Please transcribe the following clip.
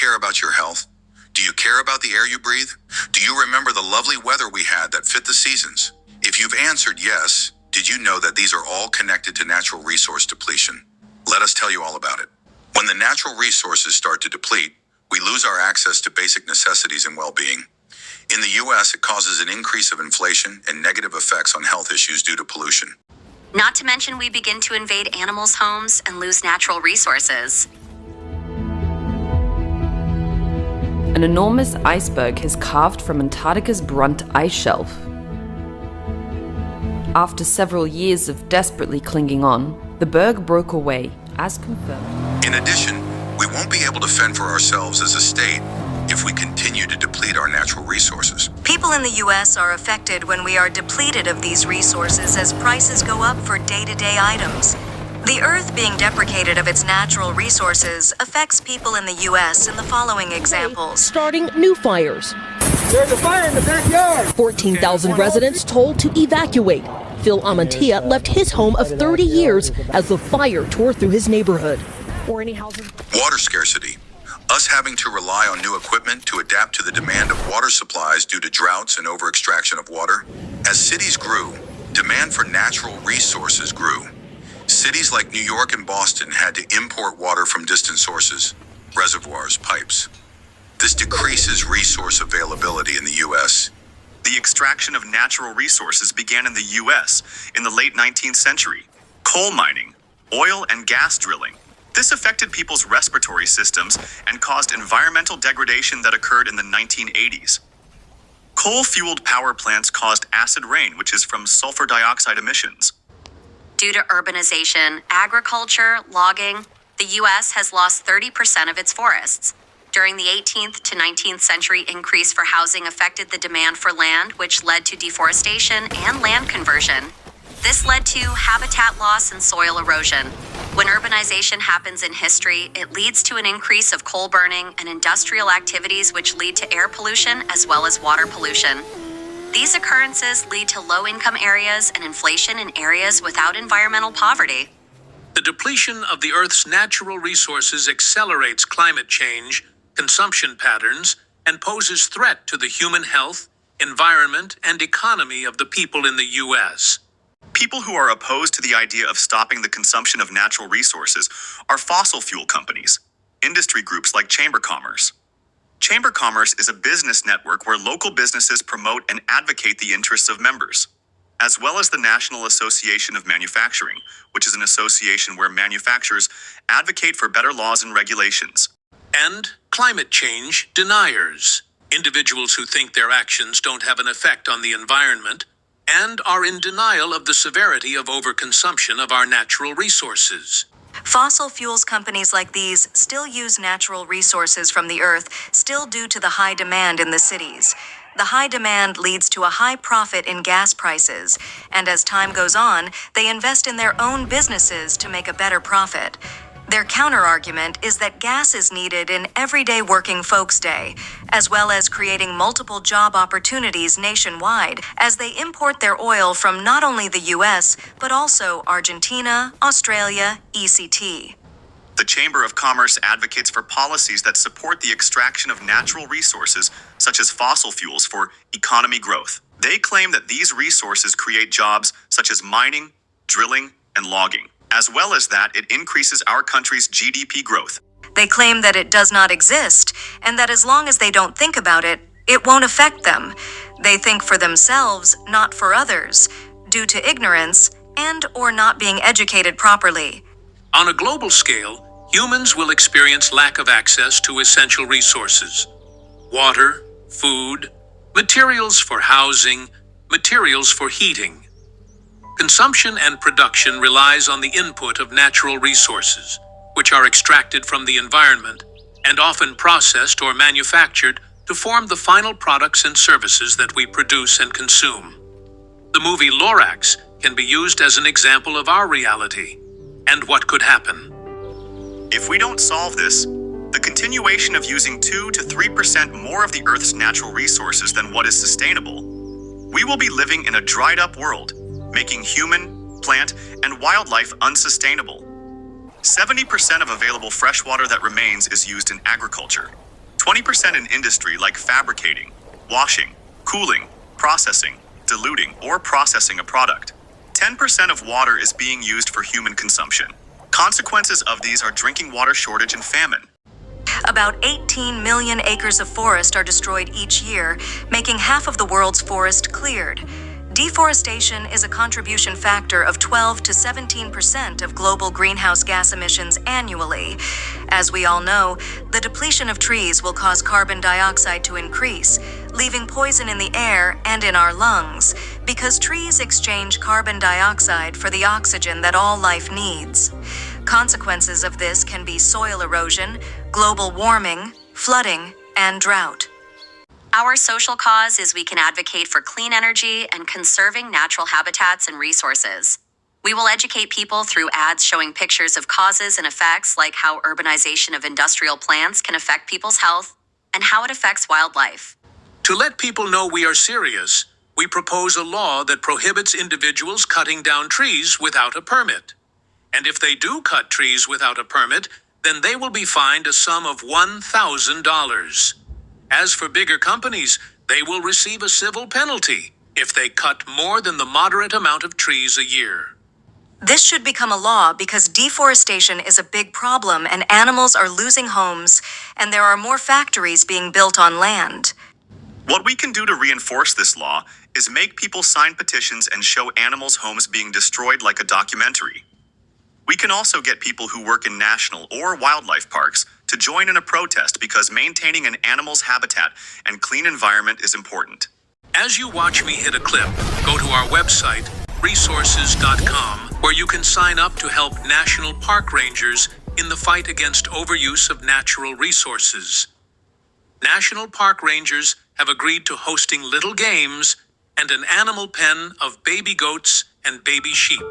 care about your health? Do you care about the air you breathe? Do you remember the lovely weather we had that fit the seasons? If you've answered yes, did you know that these are all connected to natural resource depletion? Let us tell you all about it. When the natural resources start to deplete, we lose our access to basic necessities and well-being. In the US, it causes an increase of inflation and negative effects on health issues due to pollution. Not to mention we begin to invade animals' homes and lose natural resources. An enormous iceberg has calved from Antarctica's Brunt ice shelf. After several years of desperately clinging on, the berg broke away, as confirmed. In addition, we won't be able to fend for ourselves as a state if we continue to deplete our natural resources. People in the U.S. are affected when we are depleted of these resources as prices go up for day-to-day items. The Earth being deprecated of its natural resources affects people in the U.S. in the following examples. Starting new fires. There's a fire in the backyard. 14,000 residents told to evacuate. Phil Amantia left his home of 30 years as the fire tore through his neighborhood. Water scarcity. Us having to rely on new equipment to adapt to the demand of water supplies due to droughts and over-extraction of water. As cities grew, demand for natural resources grew. Cities like New York and Boston had to import water from distant sources, reservoirs, pipes. This decreases resource availability in the U.S. The extraction of natural resources began in the U.S. in the late 19th century. Coal mining, oil and gas drilling. This affected people's respiratory systems and caused environmental degradation that occurred in the 1980s. Coal-fueled power plants caused acid rain, which is from sulfur dioxide emissions. Due to urbanization, agriculture, logging, the U.S. has lost 30% of its forests. During the 18th to 19th century, increase for housing affected the demand for land, which led to deforestation and land conversion. This led to habitat loss and soil erosion. When urbanization happens in history, it leads to an increase of coal burning and industrial activities which lead to air pollution as well as water pollution. These occurrences lead to low-income areas and inflation in areas without environmental poverty. The depletion of the Earth's natural resources accelerates climate change, consumption patterns, and poses threat to the human health, environment, and economy of the people in the U.S. People who are opposed to the idea of stopping the consumption of natural resources are fossil fuel companies, industry groups like Chamber Commerce. Chamber Commerce is a business network where local businesses promote and advocate the interests of members, as well as the National Association of Manufacturing, which is an association where manufacturers advocate for better laws and regulations. And climate change deniers, individuals who think their actions don't have an effect on the environment and are in denial of the severity of overconsumption of our natural resources. Fossil fuels companies like these still use natural resources from the earth, still due to the high demand in the cities. The high demand leads to a high profit in gas prices, and as time goes on, they invest in their own businesses to make a better profit. Their counter-argument is that gas is needed in everyday working folks' day, as well as creating multiple job opportunities nationwide as they import their oil from not only the U.S., but also Argentina, Australia, ECT. The Chamber of Commerce advocates for policies that support the extraction of natural resources, such as fossil fuels, for economy growth. They claim that these resources create jobs such as mining, drilling, and logging. As well as that, it increases our country's GDP growth. They claim that it does not exist, and that as long as they don't think about it, it won't affect them. They think for themselves, not for others, due to ignorance and or not being educated properly. On a global scale, humans will experience lack of access to essential resources: water, food, materials for housing, materials for heating. Consumption and production relies on the input of natural resources, which are extracted from the environment and often processed or manufactured to form the final products and services that we produce and consume. The movie Lorax can be used as an example of our reality and what could happen. If we don't solve this, the continuation of using 2 to 3% more of the Earth's natural resources than what is sustainable, we will be living in a dried-up world, making human, plant, and wildlife unsustainable. 70% of available fresh water that remains is used in agriculture. 20% in industry like fabricating, washing, cooling, processing, diluting, or processing a product. 10% of water is being used for human consumption. Consequences of these are drinking water shortage and famine. About 18 million acres of forest are destroyed each year, making half of the world's forest cleared. Deforestation is a contribution factor of 12 to 17% of global greenhouse gas emissions annually. As we all know, the depletion of trees will cause carbon dioxide to increase, leaving poison in the air and in our lungs, because trees exchange carbon dioxide for the oxygen that all life needs. Consequences of this can be soil erosion, global warming, flooding, and drought. Our social cause is we can advocate for clean energy and conserving natural habitats and resources. We will educate people through ads showing pictures of causes and effects, like how urbanization of industrial plants can affect people's health and how it affects wildlife. To let people know we are serious, we propose a law that prohibits individuals cutting down trees without a permit. And if they do cut trees without a permit, then they will be fined a sum of $1,000. As for bigger companies, they will receive a civil penalty if they cut more than the moderate amount of trees a year. This should become a law because deforestation is a big problem and animals are losing homes, and there are more factories being built on land. What we can do to reinforce this law is make people sign petitions and show animals' homes being destroyed like a documentary. We can also get people who work in national or wildlife parks to join in a protest because maintaining an animal's habitat and clean environment is important. As you watch me hit a clip, go to our website, resources.com, where you can sign up to help national park rangers in the fight against overuse of natural resources. National park rangers have agreed to hosting little games and an animal pen of baby goats and baby sheep.